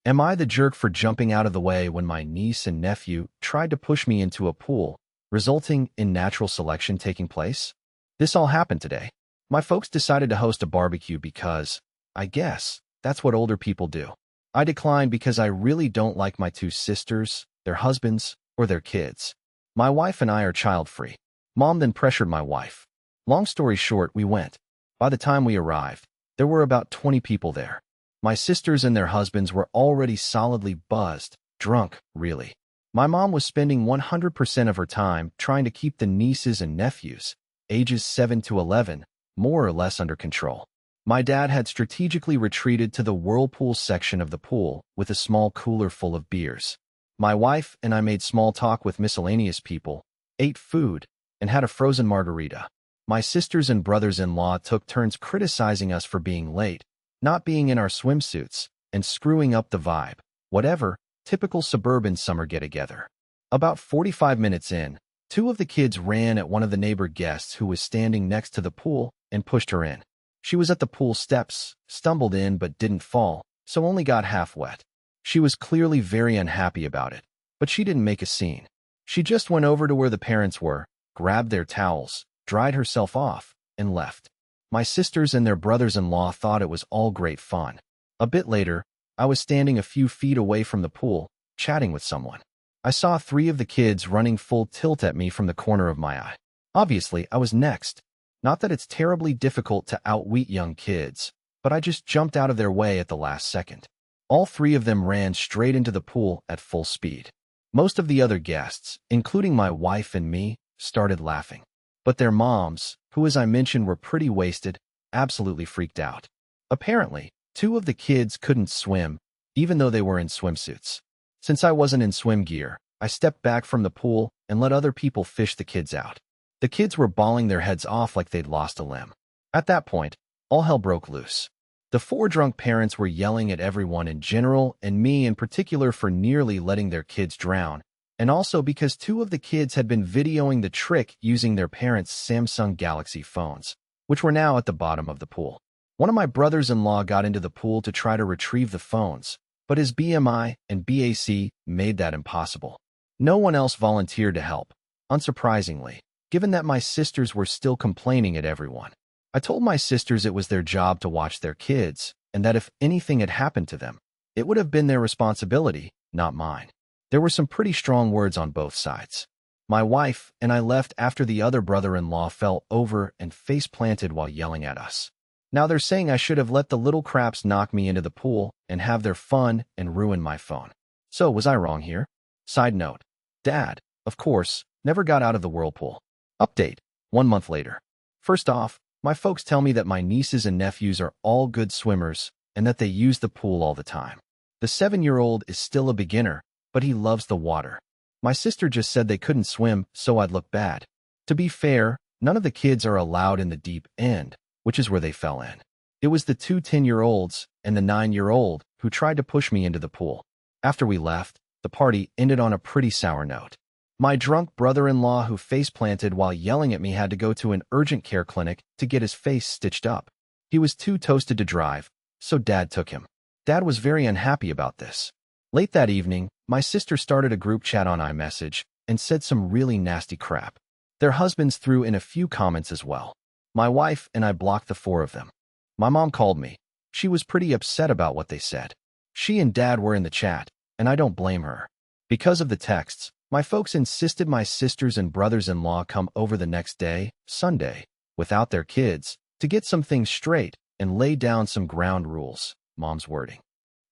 Am I the jerk for jumping out of the way when my niece and nephew tried to push me into a pool, resulting in natural selection taking place? This all happened today. My folks decided to host a barbecue because, I guess, that's what older people do. I declined because I really don't like my two sisters, their husbands, or their kids. My wife and I are child-free. Mom then pressured my wife. Long story short, we went. By the time we arrived, there were about 20 people there. My sisters and their husbands were already solidly buzzed, drunk, really. My mom was spending 100% of her time trying to keep the nieces and nephews, ages 7 to 11, more or less under control. My dad had strategically retreated to the whirlpool section of the pool with a small cooler full of beers. My wife and I made small talk with miscellaneous people, ate food, and had a frozen margarita. My sisters and brothers-in-law took turns criticizing us for being late, not being in our swimsuits, and screwing up the vibe. Whatever, typical suburban summer get-together. About 45 minutes in, two of the kids ran at one of the neighbor guests who was standing next to the pool and pushed her in. She was at the pool steps, stumbled in but didn't fall, so only got half wet. She was clearly very unhappy about it, but she didn't make a scene. She just went over to where the parents were, grabbed their towels, dried herself off, and left. My sisters and their brothers-in-law thought it was all great fun. A bit later, I was standing a few feet away from the pool, chatting with someone. I saw three of the kids running full tilt at me from the corner of my eye. Obviously, I was next. Not that it's terribly difficult to outwit young kids, but I just jumped out of their way at the last second. All three of them ran straight into the pool at full speed. Most of the other guests, including my wife and me, started laughing. But their moms, who as I mentioned were pretty wasted, absolutely freaked out. Apparently, two of the kids couldn't swim, even though they were in swimsuits. Since I wasn't in swim gear, I stepped back from the pool and let other people fish the kids out. The kids were bawling their heads off like they'd lost a limb. At that point, all hell broke loose. The four drunk parents were yelling at everyone in general and me in particular for nearly letting their kids drown, and also because two of the kids had been videoing the trick using their parents' Samsung Galaxy phones, which were now at the bottom of the pool. One of my brothers-in-law got into the pool to try to retrieve the phones, but his BMI and BAC made that impossible. No one else volunteered to help, unsurprisingly, given that my sisters were still complaining at everyone. I told my sisters it was their job to watch their kids, and that if anything had happened to them, it would have been their responsibility, not mine. There were some pretty strong words on both sides. My wife and I left after the other brother-in-law fell over and face-planted while yelling at us. Now they're saying I should have let the little craps knock me into the pool and have their fun and ruin my phone. So was I wrong here? Side note, Dad, of course, never got out of the whirlpool. Update, 1 month later. First off, my folks tell me that my nieces and nephews are all good swimmers and that they use the pool all the time. The 7-year-old is still a beginner, but he loves the water. My sister just said they couldn't swim, so I'd look bad. To be fair, none of the kids are allowed in the deep end, which is where they fell in. It was the two 10-year-olds and the 9-year-old who tried to push me into the pool. After we left, the party ended on a pretty sour note. My drunk brother-in-law who face-planted while yelling at me had to go to an urgent care clinic to get his face stitched up. He was too toasted to drive, so Dad took him. Dad was very unhappy about this. Late that evening, my sister started a group chat on iMessage and said some really nasty crap. Their husbands threw in a few comments as well. My wife and I blocked the four of them. My mom called me. She was pretty upset about what they said. She and Dad were in the chat, and I don't blame her. Because of the texts, my folks insisted my sisters and brothers-in-law come over the next day, Sunday, without their kids, to get some things straight and lay down some ground rules, Mom's wording.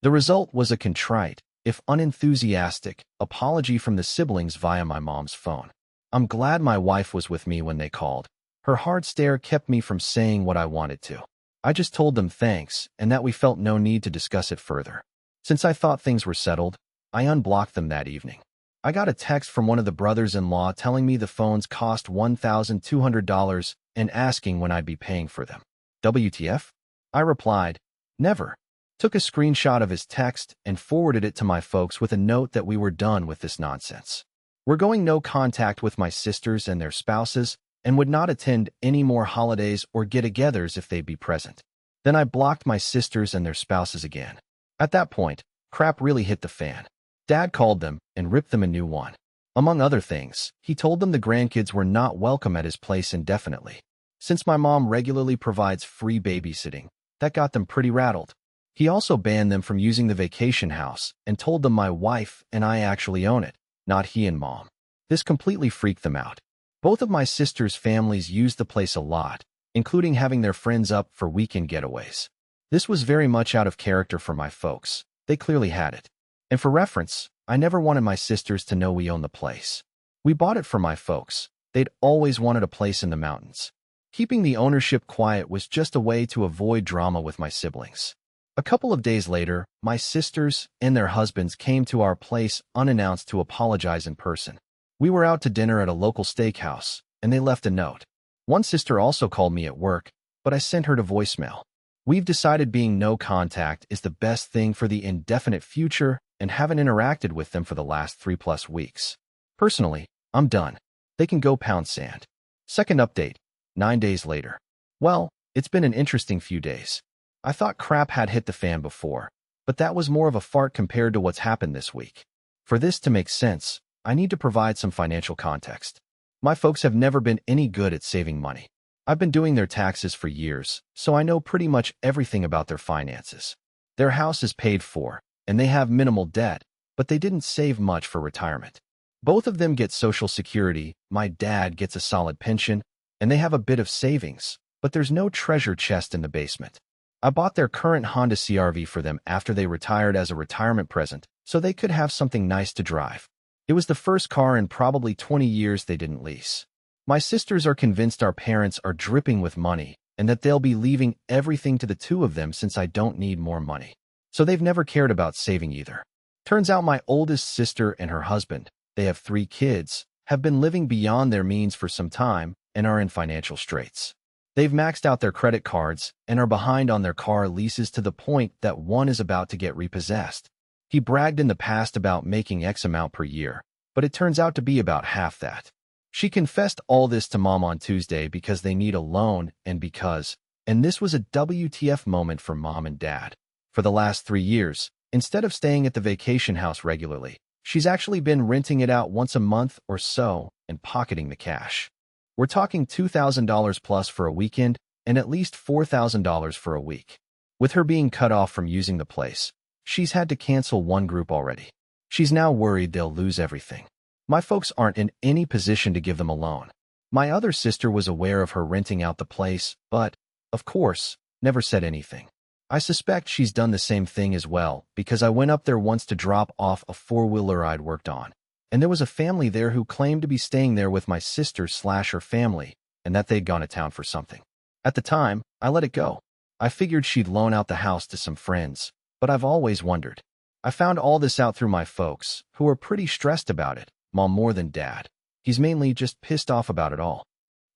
The result was a contrite, if unenthusiastic, apology from the siblings via my mom's phone. I'm glad my wife was with me when they called. Her hard stare kept me from saying what I wanted to. I just told them thanks and that we felt no need to discuss it further. Since I thought things were settled, I unblocked them that evening. I got a text from one of the brothers-in-law telling me the phones cost $1,200 and asking when I'd be paying for them. WTF? I replied, never. Took a screenshot of his text and forwarded it to my folks with a note that we were done with this nonsense. We're going no contact with my sisters and their spouses and would not attend any more holidays or get-togethers if they'd be present. Then I blocked my sisters and their spouses again. At that point, Crap really hit the fan. Dad called them and ripped them a new one. Among other things, he told them the grandkids were not welcome at his place indefinitely. Since my mom regularly provides free babysitting, that got them pretty rattled. He also banned them from using the vacation house and told them my wife and I actually own it, not he and mom. This completely freaked them out. Both of my sister's families used the place a lot, including having their friends up for weekend getaways. This was very much out of character for my folks. They clearly had it. And for reference, I never wanted my sisters to know we owned the place. We bought it for my folks. They'd always wanted a place in the mountains. Keeping the ownership quiet was just a way to avoid drama with my siblings. A couple of days later, my sisters and their husbands came to our place unannounced to apologize in person. We were out to dinner at a local steakhouse, and they left a note. One sister also called me at work, but I sent her to voicemail. We've decided being no contact is the best thing for the indefinite future and haven't interacted with them for the last 3+ weeks. Personally, I'm done. They can go pound sand. Second update, 9 days later. Well, it's been an interesting few days. I thought crap had hit the fan before, but that was more of a fart compared to what's happened this week. For this to make sense, I need to provide some financial context. My folks have never been any good at saving money. I've been doing their taxes for years, so I know pretty much everything about their finances. Their house is paid for, and they have minimal debt, but they didn't save much for retirement. Both of them get Social Security, my dad gets a solid pension, and they have a bit of savings, but there's no treasure chest in the basement. I bought their current Honda CR-V for them after they retired as a retirement present, so they could have something nice to drive. It was the first car in probably 20 years they didn't lease. My sisters are convinced our parents are dripping with money and that they'll be leaving everything to the two of them since I don't need more money. So they've never cared about saving either. Turns out my oldest sister and her husband, they have 3 kids, have been living beyond their means for some time and are in financial straits. They've maxed out their credit cards and are behind on their car leases to the point that one is about to get repossessed. He bragged in the past about making X amount per year, but it turns out to be about half that. She confessed all this to mom on Tuesday because they need a loan and this was a WTF moment for mom and dad. For the last 3 years, instead of staying at the vacation house regularly, she's actually been renting it out once a month or so and pocketing the cash. We're talking $2,000 plus for a weekend and at least $4,000 for a week. With her being cut off from using the place, she's had to cancel one group already. She's now worried they'll lose everything. My folks aren't in any position to give them a loan. My other sister was aware of her renting out the place, but, of course, never said anything. I suspect she's done the same thing as well because I went up there once to drop off a 4-wheeler I'd worked on. And there was a family there who claimed to be staying there with my sister/her family and that they'd gone to town for something. At the time, I let it go. I figured she'd loan out the house to some friends, but I've always wondered. I found all this out through my folks, who are pretty stressed about it, mom more than dad. He's mainly just pissed off about it all.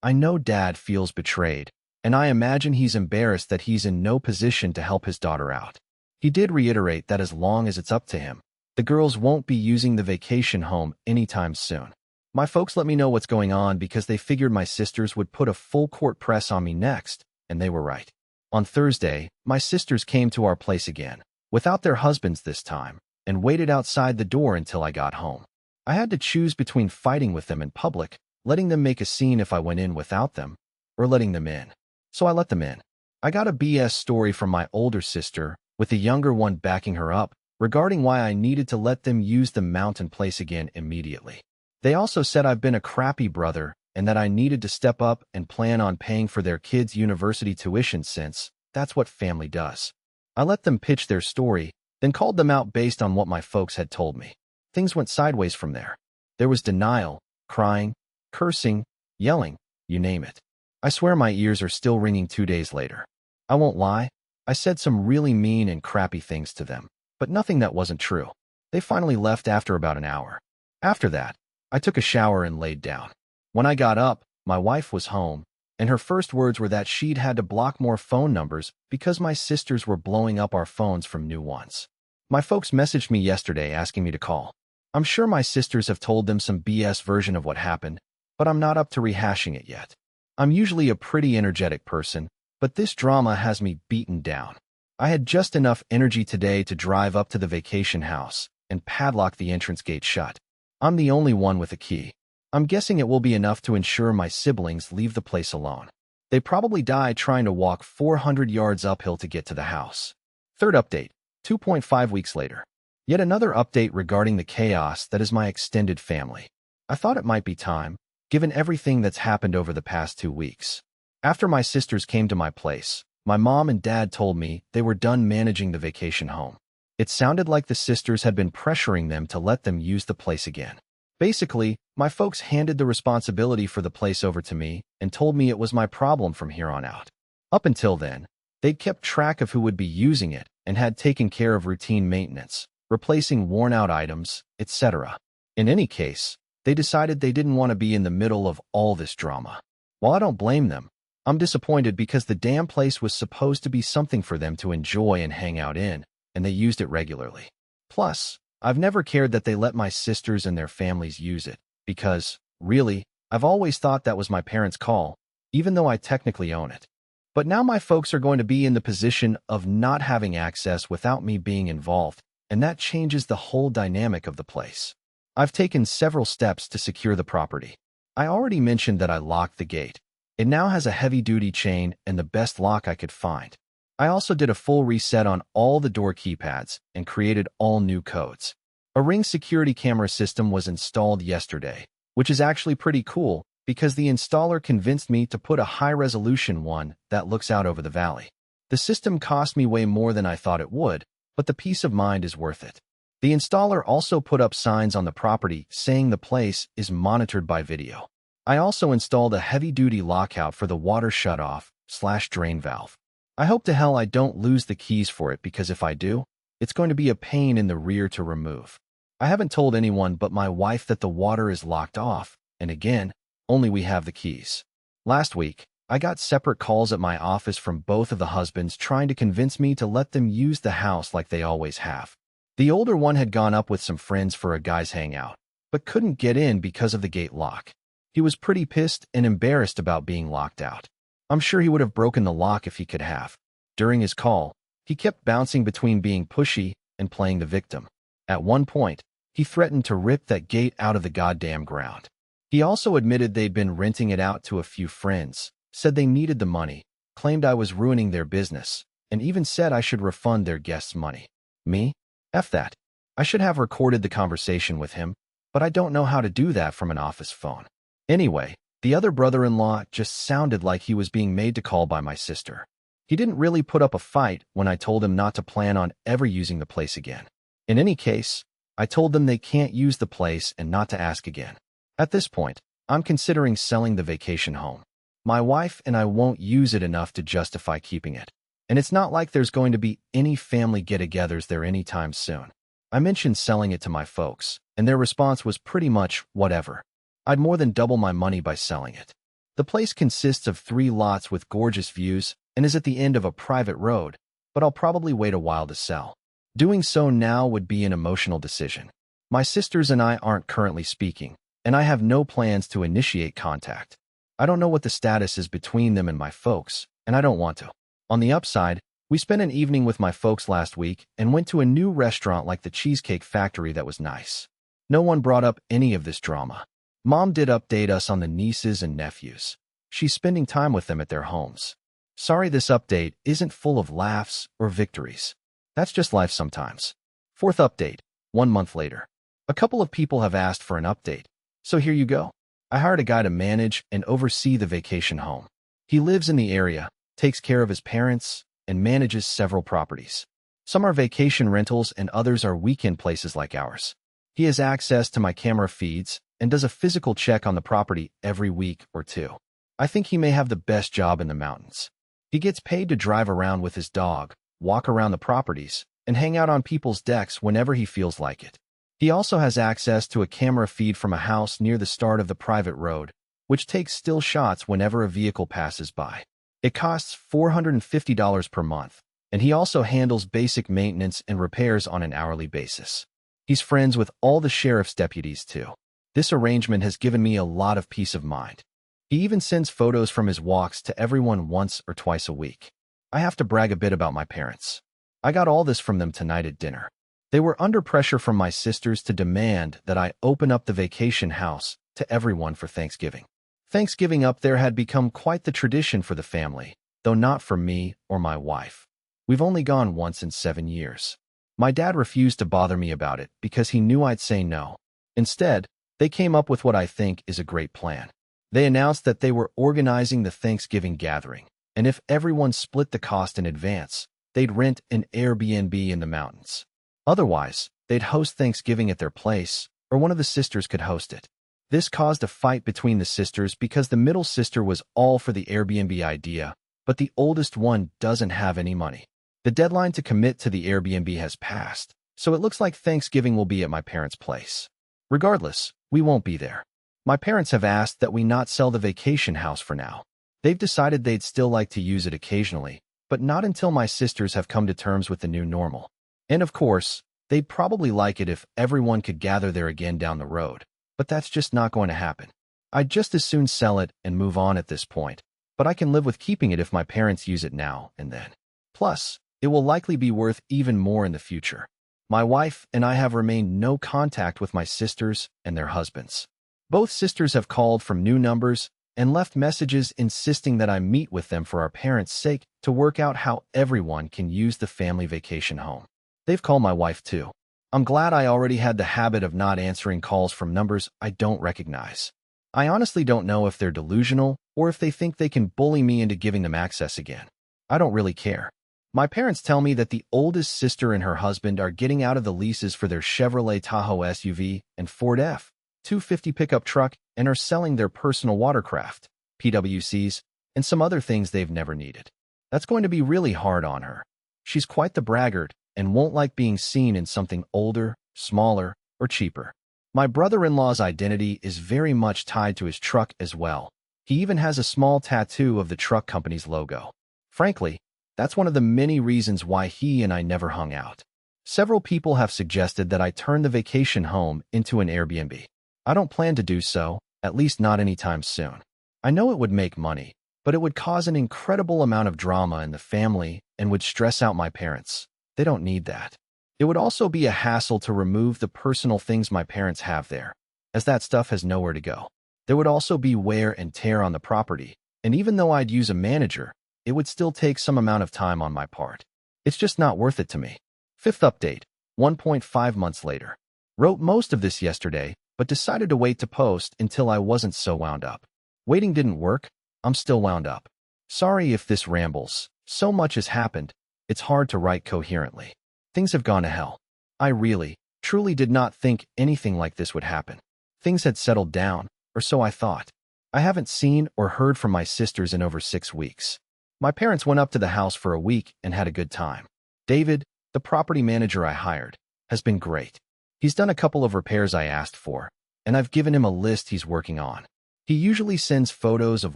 I know dad feels betrayed, and I imagine he's embarrassed that he's in no position to help his daughter out. He did reiterate that as long as it's up to him, the girls won't be using the vacation home anytime soon. My folks let me know what's going on because they figured my sisters would put a full court press on me next, and they were right. On Thursday, my sisters came to our place again, without their husbands this time, and waited outside the door until I got home. I had to choose between fighting with them in public, letting them make a scene if I went in without them, or letting them in. So I let them in. I got a BS story from my older sister, with the younger one backing her up, regarding why I needed to let them use the mountain place again immediately. They also said I've been a crappy brother and that I needed to step up and plan on paying for their kids' university tuition since that's what family does. I let them pitch their story, then called them out based on what my folks had told me. Things went sideways from there. There was denial, crying, cursing, yelling, you name it. I swear my ears are still ringing 2 days later. I won't lie, I said some really mean and crappy things to them, but nothing that wasn't true. They finally left after about an hour. After that, I took a shower and laid down. When I got up, my wife was home, and her first words were that she'd had to block more phone numbers because my sisters were blowing up our phones from new ones. My folks messaged me yesterday asking me to call. I'm sure my sisters have told them some BS version of what happened, but I'm not up to rehashing it yet. I'm usually a pretty energetic person, but this drama has me beaten down. I had just enough energy today to drive up to the vacation house and padlock the entrance gate shut. I'm the only one with a key. I'm guessing it will be enough to ensure my siblings leave the place alone. They probably died trying to walk 400 yards uphill to get to the house. Third update, 2.5 weeks later. Yet another update regarding the chaos that is my extended family. I thought it might be time, given everything that's happened over the past 2 weeks. After my sisters came to my place, my mom and dad told me they were done managing the vacation home. It sounded like the sisters had been pressuring them to let them use the place again. Basically, my folks handed the responsibility for the place over to me and told me it was my problem from here on out. Up until then, they'd kept track of who would be using it and had taken care of routine maintenance, replacing worn-out items, etc. In any case, they decided they didn't want to be in the middle of all this drama. While I don't blame them, I'm disappointed because the damn place was supposed to be something for them to enjoy and hang out in, and they used it regularly. Plus, I've never cared that they let my sisters and their families use it, because, really, I've always thought that was my parents' call, even though I technically own it. But now my folks are going to be in the position of not having access without me being involved, and that changes the whole dynamic of the place. I've taken several steps to secure the property. I already mentioned that I locked the gate. It now has a heavy-duty chain and the best lock I could find. I also did a full reset on all the door keypads and created all new codes. A Ring security camera system was installed yesterday, which is actually pretty cool because the installer convinced me to put a high-resolution one that looks out over the valley. The system cost me way more than I thought it would, but the peace of mind is worth it. The installer also put up signs on the property saying the place is monitored by video. I also installed a heavy-duty lockout for the water shutoff/drain valve. I hope to hell I don't lose the keys for it because if I do, it's going to be a pain in the rear to remove. I haven't told anyone but my wife that the water is locked off, and again, only we have the keys. Last week, I got separate calls at my office from both of the husbands trying to convince me to let them use the house like they always have. The older one had gone up with some friends for a guys' hangout, but couldn't get in because of the gate lock. He was pretty pissed and embarrassed about being locked out. I'm sure he would have broken the lock if he could have. During his call, he kept bouncing between being pushy and playing the victim. At one point, he threatened to rip that gate out of the goddamn ground. He also admitted they'd been renting it out to a few friends, said they needed the money, claimed I was ruining their business, and even said I should refund their guests' money. Me? F that. I should have recorded the conversation with him, but I don't know how to do that from an office phone. Anyway, the other brother-in-law just sounded like he was being made to call by my sister. He didn't really put up a fight when I told him not to plan on ever using the place again. In any case, I told them they can't use the place and not to ask again. At this point, I'm considering selling the vacation home. My wife and I won't use it enough to justify keeping it. And it's not like there's going to be any family get-togethers there anytime soon. I mentioned selling it to my folks, and their response was pretty much whatever. I'd more than double my money by selling it. The place consists of 3 lots with gorgeous views and is at the end of a private road, but I'll probably wait a while to sell. Doing so now would be an emotional decision. My sisters and I aren't currently speaking, and I have no plans to initiate contact. I don't know what the status is between them and my folks, and I don't want to. On the upside, we spent an evening with my folks last week and went to a new restaurant like the Cheesecake Factory that was nice. No one brought up any of this drama. Mom did update us on the nieces and nephews. She's spending time with them at their homes. Sorry this update isn't full of laughs or victories. That's just life sometimes. Fourth update, 1 month later. A couple of people have asked for an update, so here you go. I hired a guy to manage and oversee the vacation home. He lives in the area, takes care of his parents, and manages several properties. Some are vacation rentals and others are weekend places like ours. He has access to my camera feeds and does a physical check on the property every week or 2. I think he may have the best job in the mountains. He gets paid to drive around with his dog, walk around the properties, and hang out on people's decks whenever he feels like it. He also has access to a camera feed from a house near the start of the private road, which takes still shots whenever a vehicle passes by. It costs $450 per month, and he also handles basic maintenance and repairs on an hourly basis. He's friends with all the sheriff's deputies too. This arrangement has given me a lot of peace of mind. He even sends photos from his walks to everyone once or twice a week. I have to brag a bit about my parents. I got all this from them tonight at dinner. They were under pressure from my sisters to demand that I open up the vacation house to everyone for Thanksgiving. Thanksgiving up there had become quite the tradition for the family, though not for me or my wife. We've only gone once in 7 years. My dad refused to bother me about it because he knew I'd say no. Instead, they came up with what I think is a great plan. They announced that they were organizing the Thanksgiving gathering, and if everyone split the cost in advance, they'd rent an Airbnb in the mountains. Otherwise, they'd host Thanksgiving at their place, or one of the sisters could host it. This caused a fight between the sisters because the middle sister was all for the Airbnb idea, but the oldest one doesn't have any money. The deadline to commit to the Airbnb has passed, so it looks like Thanksgiving will be at my parents' place. Regardless, we won't be there. My parents have asked that we not sell the vacation house for now. They've decided they'd still like to use it occasionally, but not until my sisters have come to terms with the new normal. And of course, they'd probably like it if everyone could gather there again down the road, but that's just not going to happen. I'd just as soon sell it and move on at this point, but I can live with keeping it if my parents use it now and then. Plus, it will likely be worth even more in the future. My wife and I have remained no contact with my sisters and their husbands. Both sisters have called from new numbers and left messages insisting that I meet with them for our parents' sake to work out how everyone can use the family vacation home. They've called my wife too. I'm glad I already had the habit of not answering calls from numbers I don't recognize. I honestly don't know if they're delusional or if they think they can bully me into giving them access again. I don't really care. My parents tell me that the oldest sister and her husband are getting out of the leases for their Chevrolet Tahoe SUV and Ford F-250 pickup truck and are selling their personal watercraft, PWCs, and some other things they've never needed. That's going to be really hard on her. She's quite the braggart and won't like being seen in something older, smaller, or cheaper. My brother-in-law's identity is very much tied to his truck as well. He even has a small tattoo of the truck company's logo. Frankly, that's one of the many reasons why he and I never hung out. Several people have suggested that I turn the vacation home into an Airbnb. I don't plan to do so, at least not anytime soon. I know it would make money, but it would cause an incredible amount of drama in the family and would stress out my parents. They don't need that. It would also be a hassle to remove the personal things my parents have there, as that stuff has nowhere to go. There would also be wear and tear on the property, and even though I'd use a manager, it would still take some amount of time on my part. It's just not worth it to me. Fifth update, 1.5 months later. Wrote most of this yesterday, but decided to wait to post until I wasn't so wound up. Waiting didn't work. I'm still wound up. Sorry if this rambles. So much has happened, it's hard to write coherently. Things have gone to hell. I really, truly did not think anything like this would happen. Things had settled down, or so I thought. I haven't seen or heard from my sisters in over 6 weeks. My parents went up to the house for a week and had a good time. David, the property manager I hired, has been great. He's done a couple of repairs I asked for, and I've given him a list he's working on. He usually sends photos of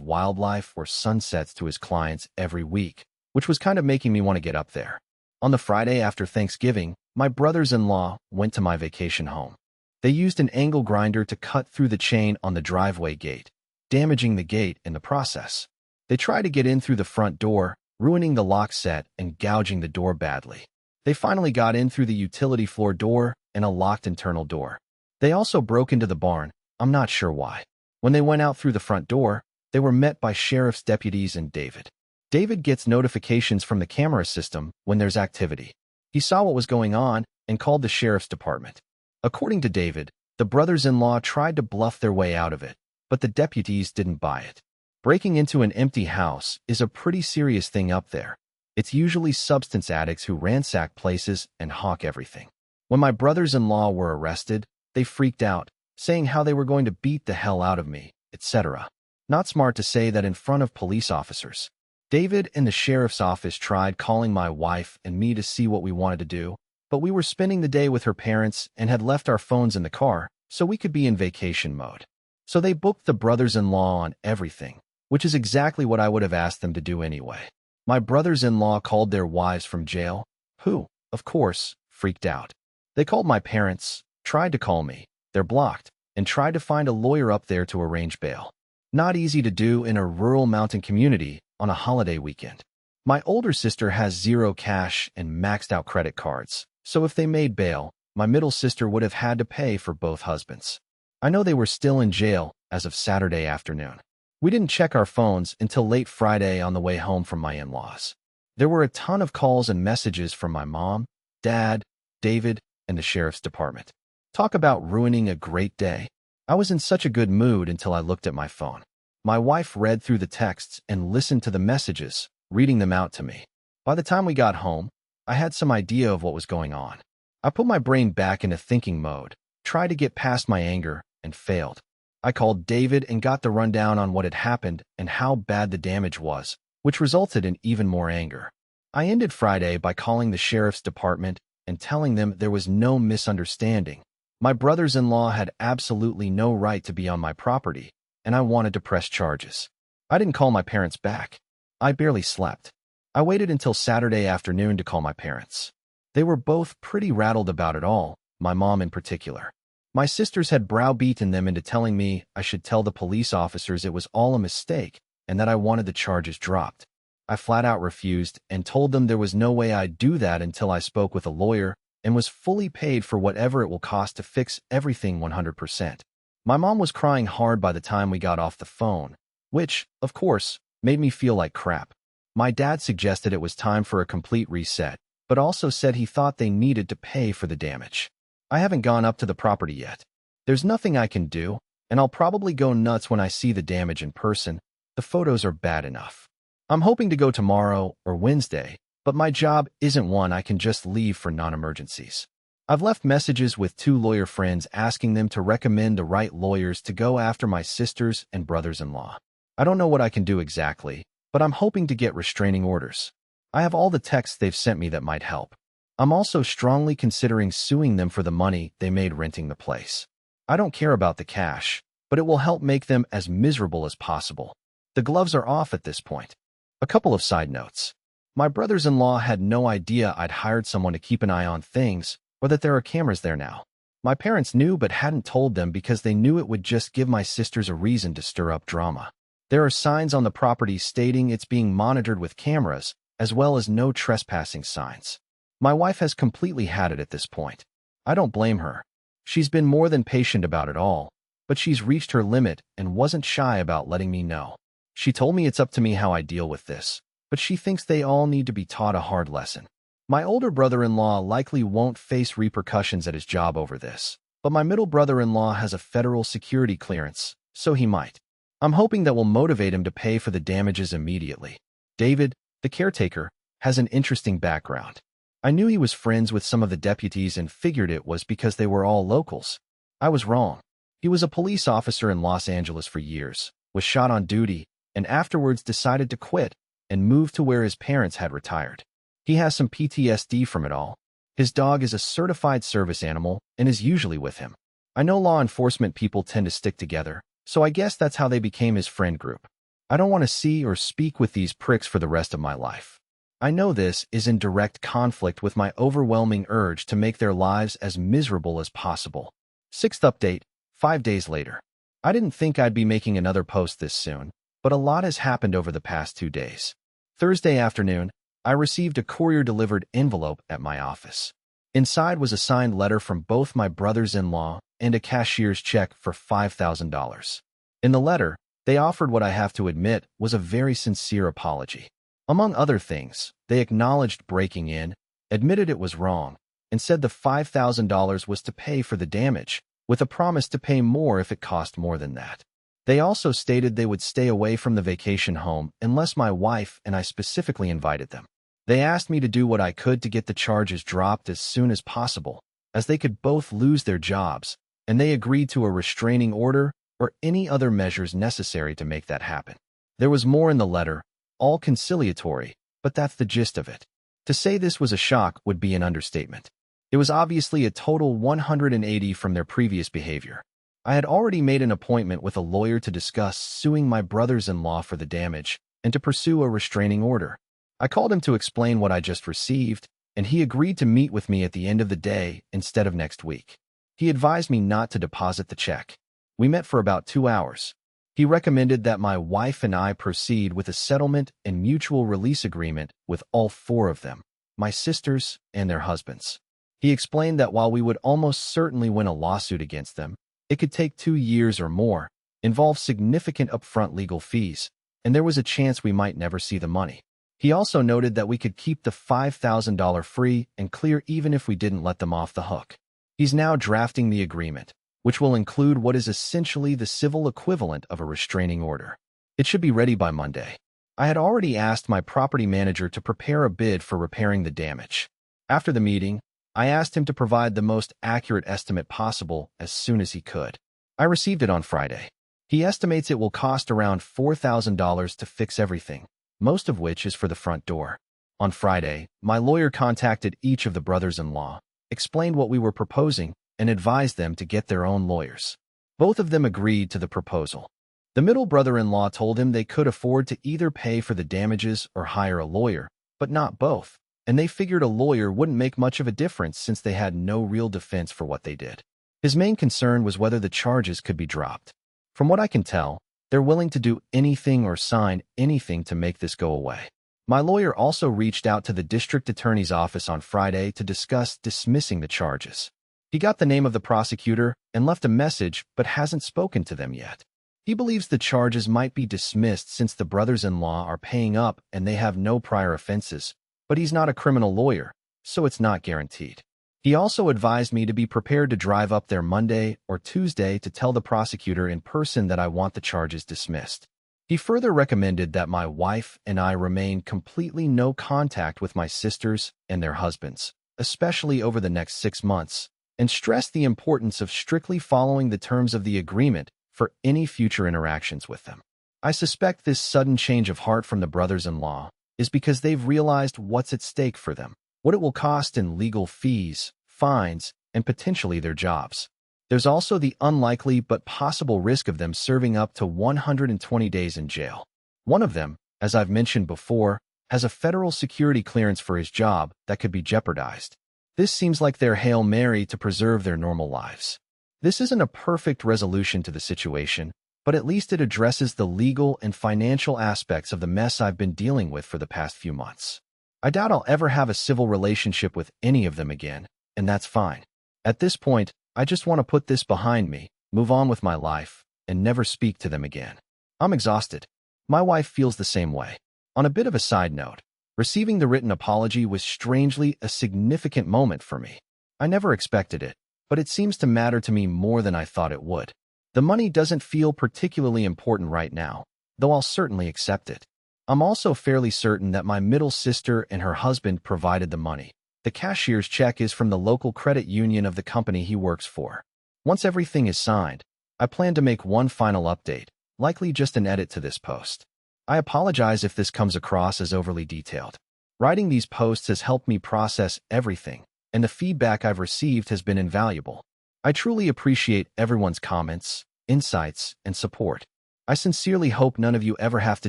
wildlife or sunsets to his clients every week, which was kind of making me want to get up there. On the Friday after Thanksgiving, my brothers-in-law went to my vacation home. They used an angle grinder to cut through the chain on the driveway gate, damaging the gate in the process. They tried to get in through the front door, ruining the lock set and gouging the door badly. They finally got in through the utility floor door and a locked internal door. They also broke into the barn, I'm not sure why. When they went out through the front door, they were met by sheriff's deputies and David. David gets notifications from the camera system when there's activity. He saw what was going on and called the sheriff's department. According to David, the brothers-in-law tried to bluff their way out of it, but the deputies didn't buy it. Breaking into an empty house is a pretty serious thing up there. It's usually substance addicts who ransack places and hawk everything. When my brothers-in-law were arrested, they freaked out, saying how they were going to beat the hell out of me, etc. Not smart to say that in front of police officers. David and the sheriff's office tried calling my wife and me to see what we wanted to do, but we were spending the day with her parents and had left our phones in the car so we could be in vacation mode. So they booked the brothers-in-law on everything, which is exactly what I would have asked them to do anyway. My brothers-in-law called their wives from jail, who, of course, freaked out. They called my parents, tried to call me, they're blocked, and tried to find a lawyer up there to arrange bail. Not easy to do in a rural mountain community on a holiday weekend. My older sister has zero cash and maxed out credit cards, so if they made bail, my middle sister would have had to pay for both husbands. I know they were still in jail as of Saturday afternoon. We didn't check our phones until late Friday on the way home from my in-laws. There were a ton of calls and messages from my mom, dad, David, and the sheriff's department. Talk about ruining a great day. I was in such a good mood until I looked at my phone. My wife read through the texts and listened to the messages, reading them out to me. By the time we got home, I had some idea of what was going on. I put my brain back into thinking mode, tried to get past my anger, and failed. I called David and got the rundown on what had happened and how bad the damage was, which resulted in even more anger. I ended Friday by calling the sheriff's department and telling them there was no misunderstanding. My brothers-in-law had absolutely no right to be on my property, and I wanted to press charges. I didn't call my parents back. I barely slept. I waited until Saturday afternoon to call my parents. They were both pretty rattled about it all, my mom in particular. My sisters had browbeaten them into telling me I should tell the police officers it was all a mistake and that I wanted the charges dropped. I flat out refused and told them there was no way I'd do that until I spoke with a lawyer and was fully paid for whatever it will cost to fix everything 100%. My mom was crying hard by the time we got off the phone, which, of course, made me feel like crap. My dad suggested it was time for a complete reset, but also said he thought they needed to pay for the damage. I haven't gone up to the property yet. There's nothing I can do, and I'll probably go nuts when I see the damage in person. The photos are bad enough. I'm hoping to go tomorrow or Wednesday, but my job isn't one I can just leave for non-emergencies. I've left messages with 2 lawyer friends asking them to recommend the right lawyers to go after my sisters and brothers-in-law. I don't know what I can do exactly, but I'm hoping to get restraining orders. I have all the texts they've sent me that might help. I'm also strongly considering suing them for the money they made renting the place. I don't care about the cash, but it will help make them as miserable as possible. The gloves are off at this point. A couple of side notes. My brothers-in-law had no idea I'd hired someone to keep an eye on things, or that there are cameras there now. My parents knew but hadn't told them because they knew it would just give my sisters a reason to stir up drama. There are signs on the property stating it's being monitored with cameras, as well as no trespassing signs. My wife has completely had it at this point. I don't blame her. She's been more than patient about it all, but she's reached her limit and wasn't shy about letting me know. She told me it's up to me how I deal with this, but she thinks they all need to be taught a hard lesson. My older brother-in-law likely won't face repercussions at his job over this, but my middle brother-in-law has a federal security clearance, so he might. I'm hoping that will motivate him to pay for the damages immediately. David, the caretaker, has an interesting background. I knew he was friends with some of the deputies and figured it was because they were all locals. I was wrong. He was a police officer in Los Angeles for years, was shot on duty, and afterwards decided to quit and move to where his parents had retired. He has some PTSD from it all. His dog is a certified service animal and is usually with him. I know law enforcement people tend to stick together, so I guess that's how they became his friend group. I don't want to see or speak with these pricks for the rest of my life. I know this is in direct conflict with my overwhelming urge to make their lives as miserable as possible. 6th update, 5 days later. I didn't think I'd be making another post this soon, but a lot has happened over the past 2 days. Thursday afternoon, I received a courier-delivered envelope at my office. Inside was a signed letter from both my brothers-in-law and a cashier's check for $5,000. In the letter, they offered what I have to admit was a very sincere apology. Among other things, they acknowledged breaking in, admitted it was wrong, and said the $5,000 was to pay for the damage, with a promise to pay more if it cost more than that. They also stated they would stay away from the vacation home unless my wife and I specifically invited them. They asked me to do what I could to get the charges dropped as soon as possible, as they could both lose their jobs, and they agreed to a restraining order or any other measures necessary to make that happen. There was more in the letter, all conciliatory, but that's the gist of it. To say this was a shock would be an understatement. It was obviously a total 180 from their previous behavior. I had already made an appointment with a lawyer to discuss suing my brothers-in-law for the damage and to pursue a restraining order. I called him to explain what I just received, and he agreed to meet with me at the end of the day instead of next week. He advised me not to deposit the check. We met for about 2 hours. He recommended that my wife and I proceed with a settlement and mutual release agreement with all four of them, my sisters and their husbands. He explained that while we would almost certainly win a lawsuit against them, it could take 2 years or more, involve significant upfront legal fees, and there was a chance we might never see the money. He also noted that we could keep the $5,000 free and clear even if we didn't let them off the hook. He's now drafting the agreement, which will include what is essentially the civil equivalent of a restraining order. It should be ready by Monday. I had already asked my property manager to prepare a bid for repairing the damage. After the meeting, I asked him to provide the most accurate estimate possible as soon as he could. I received it on Friday. He estimates it will cost around $4,000 to fix everything, most of which is for the front door. On Friday, my lawyer contacted each of the brothers-in-law, explained what we were proposing, and advised them to get their own lawyers. Both of them agreed to the proposal. The middle brother-in-law told him they could afford to either pay for the damages or hire a lawyer, but not both, and they figured a lawyer wouldn't make much of a difference since they had no real defense for what they did. His main concern was whether the charges could be dropped. From what I can tell, they're willing to do anything or sign anything to make this go away. My lawyer also reached out to the district attorney's office on Friday to discuss dismissing the charges. He got the name of the prosecutor and left a message but hasn't spoken to them yet. He believes the charges might be dismissed since the brothers-in-law are paying up and they have no prior offenses, but he's not a criminal lawyer, so it's not guaranteed. He also advised me to be prepared to drive up there Monday or Tuesday to tell the prosecutor in person that I want the charges dismissed. He further recommended that my wife and I remain completely no contact with my sisters and their husbands, especially over the next 6 months, and stressed the importance of strictly following the terms of the agreement for any future interactions with them. I suspect this sudden change of heart from the brothers-in-law is because they've realized what's at stake for them, what it will cost in legal fees, fines, and potentially their jobs. There's also the unlikely but possible risk of them serving up to 120 days in jail. One of them, as I've mentioned before, has a federal security clearance for his job that could be jeopardized. This seems like their Hail Mary to preserve their normal lives. This isn't a perfect resolution to the situation, but at least it addresses the legal and financial aspects of the mess I've been dealing with for the past few months. I doubt I'll ever have a civil relationship with any of them again, and that's fine. At this point, I just want to put this behind me, move on with my life, and never speak to them again. I'm exhausted. My wife feels the same way. On a bit of a side note, receiving the written apology was strangely a significant moment for me. I never expected it, but it seems to matter to me more than I thought it would. The money doesn't feel particularly important right now, though I'll certainly accept it. I'm also fairly certain that my middle sister and her husband provided the money. The cashier's check is from the local credit union of the company he works for. Once everything is signed, I plan to make one final update, likely just an edit to this post. I apologize if this comes across as overly detailed. Writing these posts has helped me process everything, and the feedback I've received has been invaluable. I truly appreciate everyone's comments, insights, and support. I sincerely hope none of you ever have to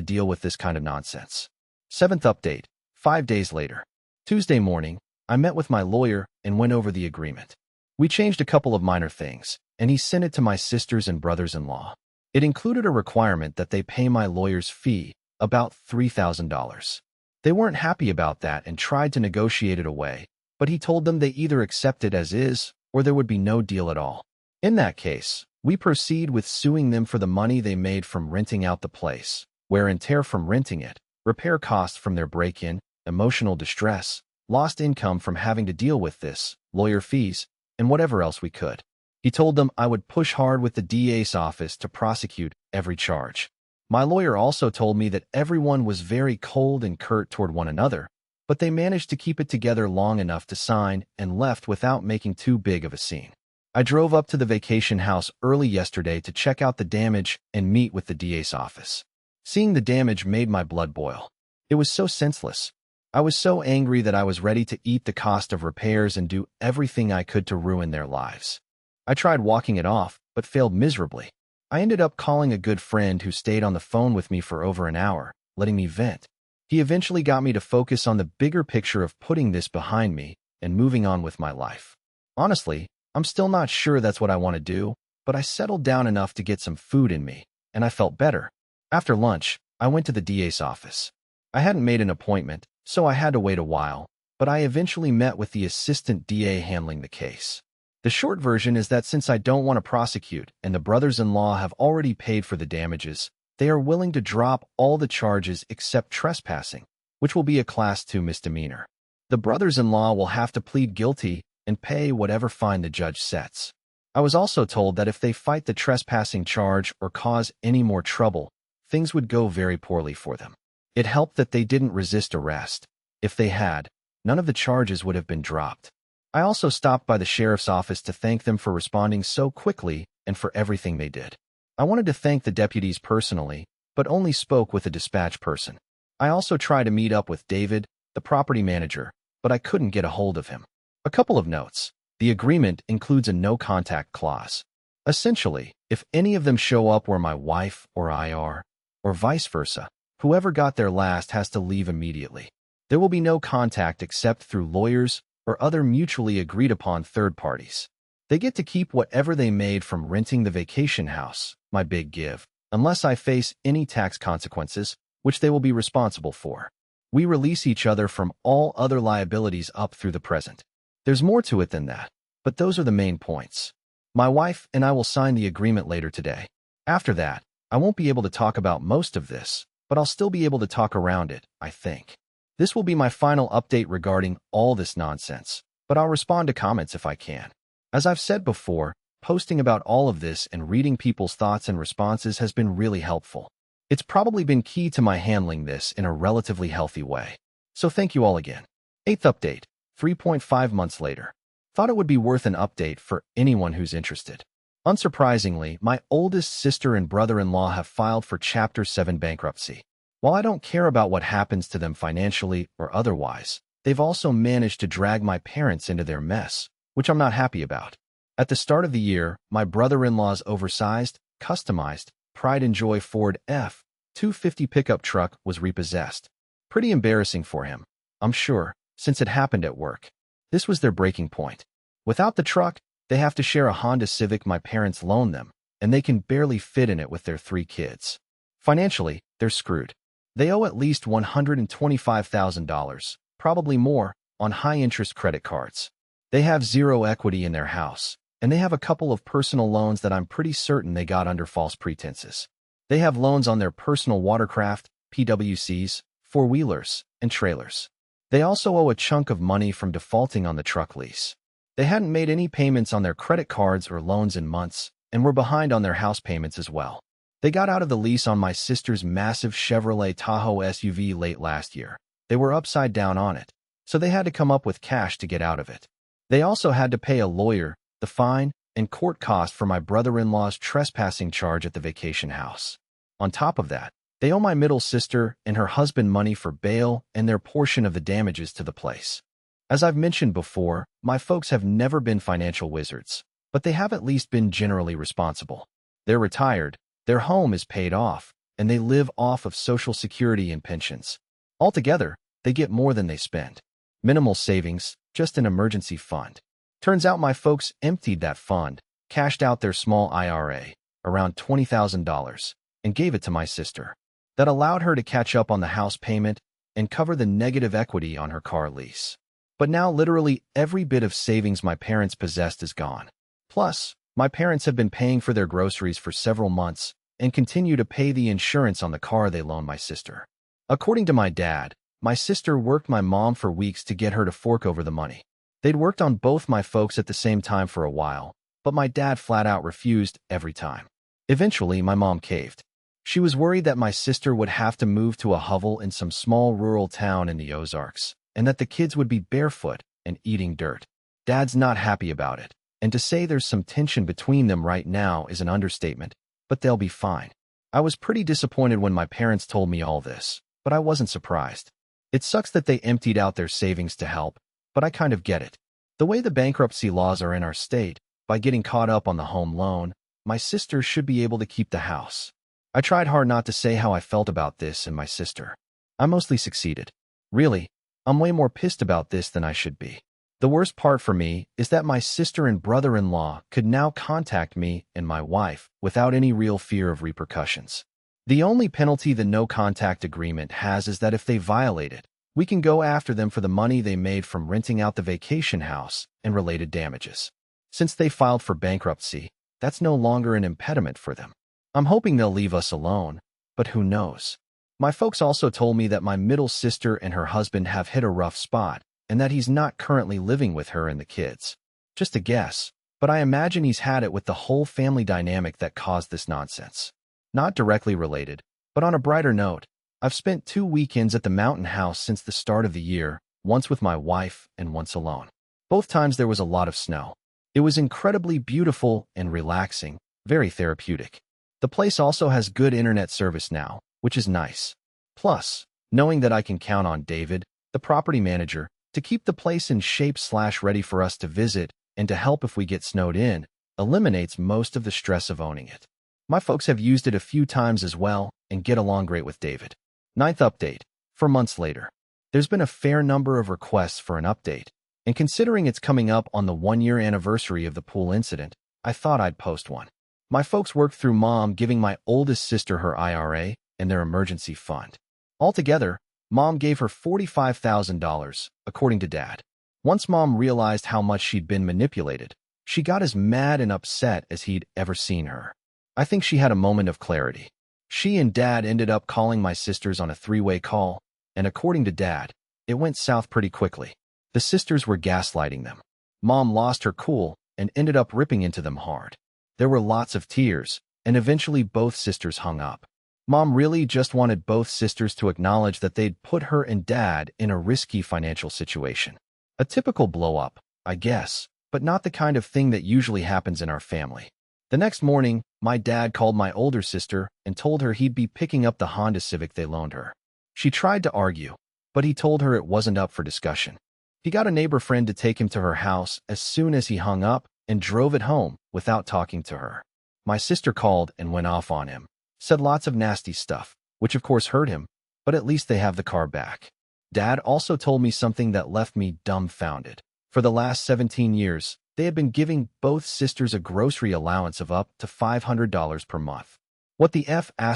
deal with this kind of nonsense. 7th update, 5 days later. Tuesday morning, I met with my lawyer and went over the agreement. We changed a couple of minor things, and he sent it to my sisters and brothers-in-law. It included a requirement that they pay my lawyer's fee, about $3,000. They weren't happy about that and tried to negotiate it away, but he told them they either accept it as is or there would be no deal at all. In that case, we proceed with suing them for the money they made from renting out the place, wear and tear from renting it, repair costs from their break-in, emotional distress, lost income from having to deal with this, lawyer fees, and whatever else we could. He told them I would push hard with the DA's office to prosecute every charge. My lawyer also told me that everyone was very cold and curt toward one another, but they managed to keep it together long enough to sign and left without making too big of a scene. I drove up to the vacation house early yesterday to check out the damage and meet with the DA's office. Seeing the damage made my blood boil. It was so senseless. I was so angry that I was ready to eat the cost of repairs and do everything I could to ruin their lives. I tried walking it off, but failed miserably. I ended up calling a good friend who stayed on the phone with me for over an hour, letting me vent. He eventually got me to focus on the bigger picture of putting this behind me and moving on with my life. Honestly, I'm still not sure that's what I want to do, but I settled down enough to get some food in me, and I felt better. After lunch, I went to the DA's office. I hadn't made an appointment, so I had to wait a while, but I eventually met with the assistant DA handling the case. The short version is that since I don't want to prosecute and the brothers-in-law have already paid for the damages, they are willing to drop all the charges except trespassing, which will be a Class 2 misdemeanor. The brothers-in-law will have to plead guilty and pay whatever fine the judge sets. I was also told that if they fight the trespassing charge or cause any more trouble, things would go very poorly for them. It helped that they didn't resist arrest. If they had, none of the charges would have been dropped. I also stopped by the sheriff's office to thank them for responding so quickly and for everything they did. I wanted to thank the deputies personally, but only spoke with a dispatch person. I also tried to meet up with David, the property manager, but I couldn't get a hold of him. A couple of notes. The agreement includes a no-contact clause. Essentially, if any of them show up where my wife or I are, or vice versa, whoever got there last has to leave immediately. There will be no contact except through lawyers or other mutually agreed-upon third parties. They get to keep whatever they made from renting the vacation house, my big give, unless I face any tax consequences, which they will be responsible for. We release each other from all other liabilities up through the present. There's more to it than that, but those are the main points. My wife and I will sign the agreement later today. After that, I won't be able to talk about most of this, but I'll still be able to talk around it, I think. This will be my final update regarding all this nonsense, but I'll respond to comments if I can. As I've said before, posting about all of this and reading people's thoughts and responses has been really helpful. It's probably been key to my handling this in a relatively healthy way. So thank you all again. 8th update, 3.5 months later. Thought it would be worth an update for anyone who's interested. Unsurprisingly, my oldest sister and brother-in-law have filed for Chapter 7 bankruptcy. While I don't care about what happens to them financially or otherwise, they've also managed to drag my parents into their mess, which I'm not happy about. At the start of the year, my brother-in-law's oversized, customized, Pride and Joy Ford F-250 pickup truck was repossessed. Pretty embarrassing for him, I'm sure, since it happened at work. This was their breaking point. Without the truck, they have to share a Honda Civic my parents loaned them, and they can barely fit in it with their 3 kids. Financially, they're screwed. They owe at least $125,000, probably more, on high-interest credit cards. They have zero equity in their house, and they have a couple of personal loans that I'm pretty certain they got under false pretenses. They have loans on their personal watercraft, PWCs, four-wheelers, and trailers. They also owe a chunk of money from defaulting on the truck lease. They hadn't made any payments on their credit cards or loans in months, and were behind on their house payments as well. They got out of the lease on my sister's massive Chevrolet Tahoe SUV late last year. They were upside down on it, so they had to come up with cash to get out of it. They also had to pay a lawyer, the fine, and court cost for my brother-in-law's trespassing charge at the vacation house. On top of that, they owe my middle sister and her husband money for bail and their portion of the damages to the place. As I've mentioned before, my folks have never been financial wizards, but they have at least been generally responsible. They're retired, their home is paid off, and they live off of Social Security and pensions. Altogether, they get more than they spend. Minimal savings, just an emergency fund. Turns out my folks emptied that fund, cashed out their small IRA, around $20,000, and gave it to my sister. That allowed her to catch up on the house payment and cover the negative equity on her car lease. But now literally every bit of savings my parents possessed is gone. Plus, my parents have been paying for their groceries for several months and continue to pay the insurance on the car they loaned my sister. According to my dad, my sister worked my mom for weeks to get her to fork over the money. They'd worked on both my folks at the same time for a while, but my dad flat out refused every time. Eventually, my mom caved. She was worried that my sister would have to move to a hovel in some small rural town in the Ozarks, and that the kids would be barefoot and eating dirt. Dad's not happy about it, and to say there's some tension between them right now is an understatement, but they'll be fine. I was pretty disappointed when my parents told me all this, but I wasn't surprised. It sucks that they emptied out their savings to help, but I kind of get it. The way the bankruptcy laws are in our state, by getting caught up on the home loan, my sister should be able to keep the house. I tried hard not to say how I felt about this and my sister. I mostly succeeded. Really, I'm way more pissed about this than I should be. The worst part for me is that my sister and brother-in-law could now contact me and my wife without any real fear of repercussions. The only penalty the no-contact agreement has is that if they violate it, we can go after them for the money they made from renting out the vacation house and related damages. Since they filed for bankruptcy, that's no longer an impediment for them. I'm hoping they'll leave us alone, but who knows? My folks also told me that my middle sister and her husband have hit a rough spot, and that he's not currently living with her and the kids. Just a guess, but I imagine he's had it with the whole family dynamic that caused this nonsense. Not directly related, but on a brighter note, I've spent 2 weekends at the mountain house since the start of the year, once with my wife and once alone. Both times there was a lot of snow. It was incredibly beautiful and relaxing, very therapeutic. The place also has good internet service now, which is nice. Plus, knowing that I can count on David, the property manager, to keep the place in shape/ready for us to visit and to help if we get snowed in, eliminates most of the stress of owning it. My folks have used it a few times as well and get along great with David. 9th update. 4 months later. There's been a fair number of requests for an update, and considering it's coming up on the 1-year anniversary of the pool incident, I thought I'd post one. My folks worked through Mom giving my oldest sister her IRA and their emergency fund. Altogether, Mom gave her $45,000, according to Dad. Once Mom realized how much she'd been manipulated, she got as mad and upset as he'd ever seen her. I think she had a moment of clarity. She and Dad ended up calling my sisters on a 3-way call, and according to Dad, it went south pretty quickly. The sisters were gaslighting them. Mom lost her cool and ended up ripping into them hard. There were lots of tears, and eventually both sisters hung up. Mom really just wanted both sisters to acknowledge that they'd put her and Dad in a risky financial situation. A typical blow-up, I guess, but not the kind of thing that usually happens in our family. The next morning, my dad called my older sister and told her he'd be picking up the Honda Civic they loaned her. She tried to argue, but he told her it wasn't up for discussion. He got a neighbor friend to take him to her house as soon as he hung up and drove it home without talking to her. My sister called and went off on him, said lots of nasty stuff, which of course hurt him, but at least they have the car back. Dad also told me something that left me dumbfounded. For the last 17 years, they had been giving both sisters a grocery allowance of up to $500 per month. What the F***? I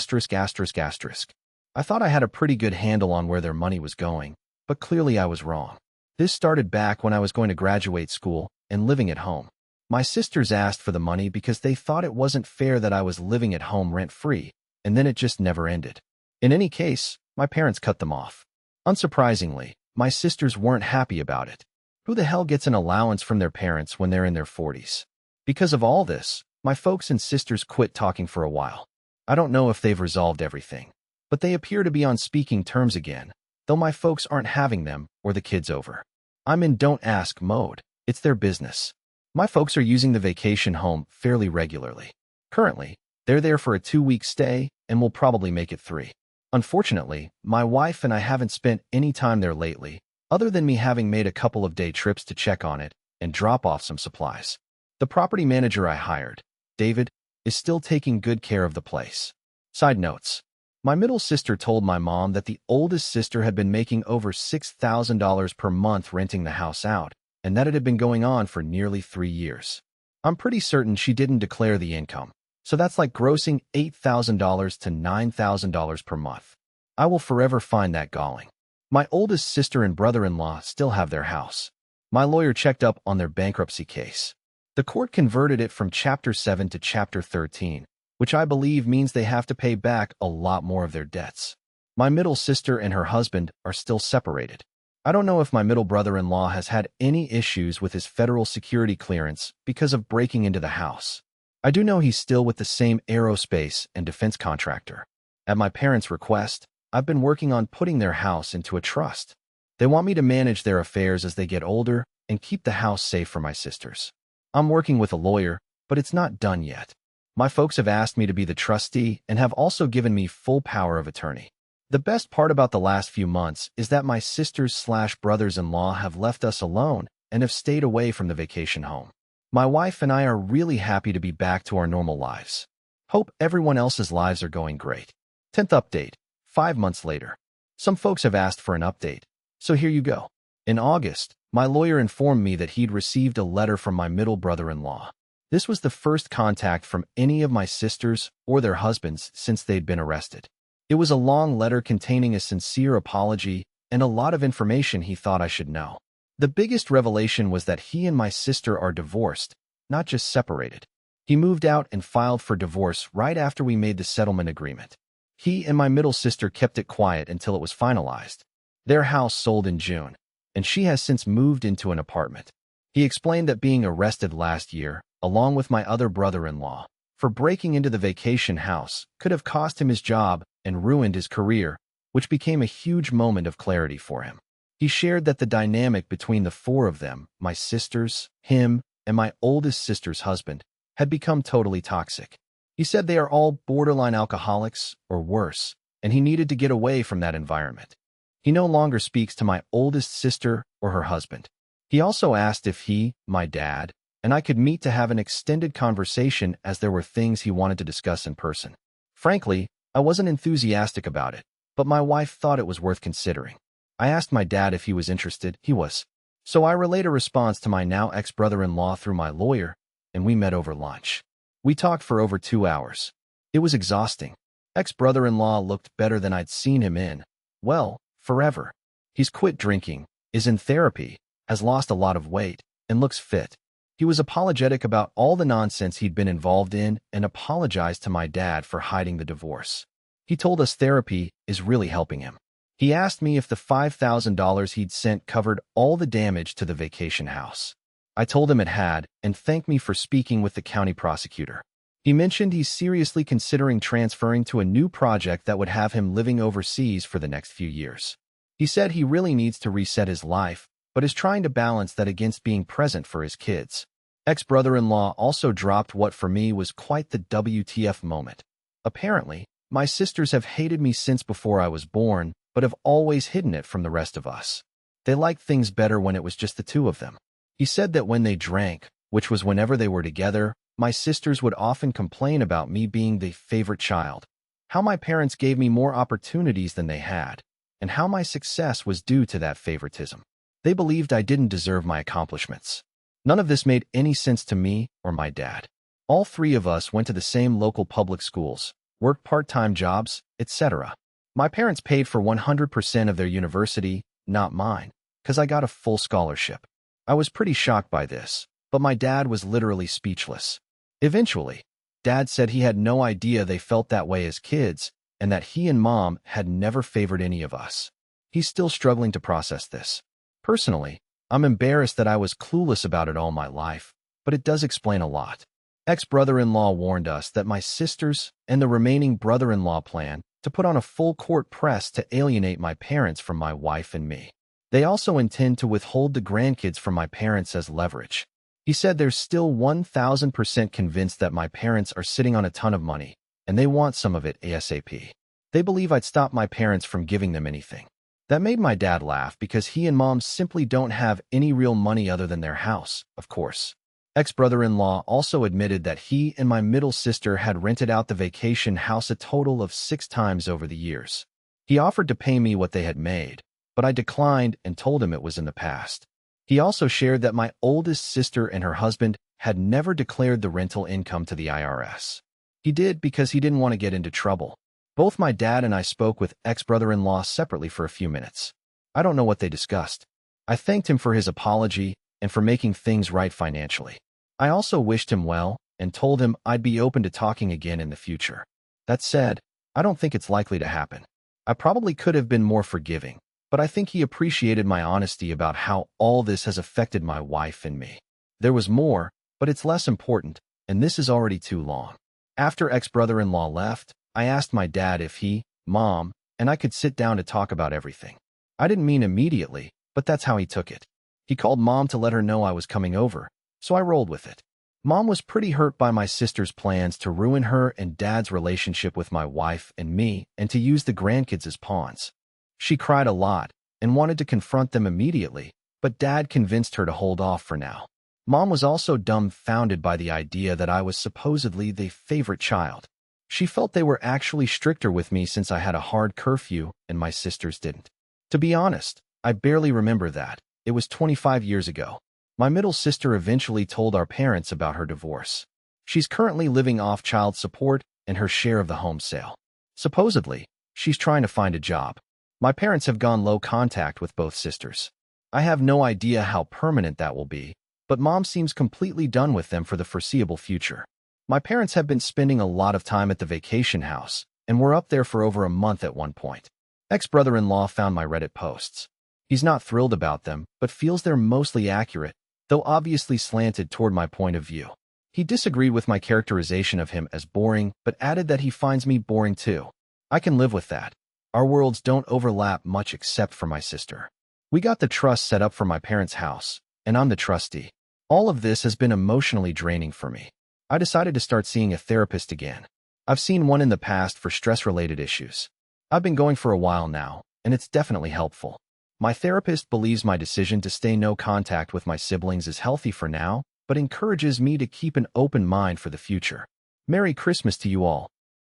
thought I had a pretty good handle on where their money was going, but clearly I was wrong. This started back when I was going to graduate school and living at home. My sisters asked for the money because they thought it wasn't fair that I was living at home rent-free, and then it just never ended. In any case, my parents cut them off. Unsurprisingly, my sisters weren't happy about it. Who the hell gets an allowance from their parents when they're in their 40s? Because of all this, my folks and sisters quit talking for a while. I don't know if they've resolved everything, but they appear to be on speaking terms again, though my folks aren't having them or the kids over. I'm in don't ask mode. It's their business. My folks are using the vacation home fairly regularly. Currently, they're there for a 2-week stay and will probably make it 3. Unfortunately, my wife and I haven't spent any time there lately, other than me having made a couple of day trips to check on it and drop off some supplies. The property manager I hired, David, is still taking good care of the place. Side notes. My middle sister told my mom that the oldest sister had been making over $6,000 per month renting the house out, and that it had been going on for nearly 3 years. I'm pretty certain she didn't declare the income, so that's like grossing $8,000 to $9,000 per month. I will forever find that galling. My oldest sister and brother-in-law still have their house. My lawyer checked up on their bankruptcy case. The court converted it from Chapter 7 to Chapter 13, which I believe means they have to pay back a lot more of their debts. My middle sister and her husband are still separated. I don't know if my middle brother-in-law has had any issues with his federal security clearance because of breaking into the house. I do know he's still with the same aerospace and defense contractor. At my parents' request, I've been working on putting their house into a trust. They want me to manage their affairs as they get older and keep the house safe for my sisters. I'm working with a lawyer, but it's not done yet. My folks have asked me to be the trustee and have also given me full power of attorney. The best part about the last few months is that my sisters/brothers-in-law have left us alone and have stayed away from the vacation home. My wife and I are really happy to be back to our normal lives. Hope everyone else's lives are going great. 10th update. 5 months later. Some folks have asked for an update, so here you go. In August, my lawyer informed me that he'd received a letter from my middle brother-in-law. This was the first contact from any of my sisters or their husbands since they'd been arrested. It was a long letter containing a sincere apology and a lot of information he thought I should know. The biggest revelation was that he and my sister are divorced, not just separated. He moved out and filed for divorce right after we made the settlement agreement. He and my middle sister kept it quiet until it was finalized. Their house sold in June, and she has since moved into an apartment. He explained that being arrested last year, along with my other brother-in-law, for breaking into the vacation house could have cost him his job and ruined his career, which became a huge moment of clarity for him. He shared that the dynamic between the four of them, my sisters, him, and my oldest sister's husband, had become totally toxic. He said they are all borderline alcoholics or worse, and he needed to get away from that environment. He no longer speaks to my oldest sister or her husband. He also asked if he, my dad, and I could meet to have an extended conversation as there were things he wanted to discuss in person. Frankly, I wasn't enthusiastic about it, but my wife thought it was worth considering. I asked my dad if he was interested. He was. So I relayed a response to my now ex-brother-in-law through my lawyer, and we met over lunch. We talked for over 2 hours. It was exhausting. Ex-brother-in-law looked better than I'd seen him in, well, forever. He's quit drinking, is in therapy, has lost a lot of weight, and looks fit. He was apologetic about all the nonsense he'd been involved in and apologized to my dad for hiding the divorce. He told us therapy is really helping him. He asked me if the $5,000 he'd sent covered all the damage to the vacation house. I told him it had, and thanked me for speaking with the county prosecutor. He mentioned he's seriously considering transferring to a new project that would have him living overseas for the next few years. He said he really needs to reset his life, but is trying to balance that against being present for his kids. Ex-brother-in-law also dropped what for me was quite the WTF moment. Apparently, my sisters have hated me since before I was born, but have always hidden it from the rest of us. They liked things better when it was just the two of them. He said that when they drank, which was whenever they were together, my sisters would often complain about me being the favorite child, how my parents gave me more opportunities than they had, and how my success was due to that favoritism. They believed I didn't deserve my accomplishments. None of this made any sense to me or my dad. All three of us went to the same local public schools, worked part-time jobs, etc. My parents paid for 100% of their university, not mine, because I got a full scholarship. I was pretty shocked by this, but my dad was literally speechless. Eventually, Dad said he had no idea they felt that way as kids, and that he and Mom had never favored any of us. He's still struggling to process this. Personally, I'm embarrassed that I was clueless about it all my life, but it does explain a lot. Ex-brother-in-law warned us that my sisters and the remaining brother-in-law plan to put on a full-court press to alienate my parents from my wife and me. They also intend to withhold the grandkids from my parents as leverage. He said they're still 1,000% convinced that my parents are sitting on a ton of money, and they want some of it ASAP. They believe I'd stop my parents from giving them anything. That made my dad laugh because he and Mom simply don't have any real money other than their house, of course. Ex-brother-in-law also admitted that he and my middle sister had rented out the vacation house a total of 6 times over the years. He offered to pay me what they had made, but I declined and told him it was in the past. He also shared that my oldest sister and her husband had never declared the rental income to the IRS. He did because he didn't want to get into trouble. Both my dad and I spoke with ex-brother-in-law separately for a few minutes. I don't know what they discussed. I thanked him for his apology and for making things right financially. I also wished him well and told him I'd be open to talking again in the future. That said, I don't think it's likely to happen. I probably could have been more forgiving, but I think he appreciated my honesty about how all this has affected my wife and me. There was more, but it's less important, and this is already too long. After ex-brother-in-law left, I asked my dad if he, Mom, and I could sit down to talk about everything. I didn't mean immediately, but that's how he took it. He called Mom to let her know I was coming over, so I rolled with it. Mom was pretty hurt by my sister's plans to ruin her and Dad's relationship with my wife and me and to use the grandkids as pawns. She cried a lot and wanted to confront them immediately, but Dad convinced her to hold off for now. Mom was also dumbfounded by the idea that I was supposedly the favorite child. She felt they were actually stricter with me since I had a hard curfew and my sisters didn't. To be honest, I barely remember that, It was 25 years ago. My middle sister eventually told our parents about her divorce. She's currently living off child support and her share of the home sale. Supposedly, she's trying to find a job. My parents have gone low contact with both sisters. I have no idea how permanent that will be, but Mom seems completely done with them for the foreseeable future. My parents have been spending a lot of time at the vacation house, and were up there for over a month at one point. Ex-brother-in-law found my Reddit posts. He's not thrilled about them, but feels they're mostly accurate, though obviously slanted toward my point of view. He disagreed with my characterization of him as boring, but added that he finds me boring too. I can live with that. Our worlds don't overlap much except for my sister. We got the trust set up for my parents' house, and I'm the trustee. All of this has been emotionally draining for me. I decided to start seeing a therapist again. I've seen one in the past for stress-related issues. I've been going for a while now, and it's definitely helpful. My therapist believes my decision to stay no contact with my siblings is healthy for now, but encourages me to keep an open mind for the future. Merry Christmas to you all.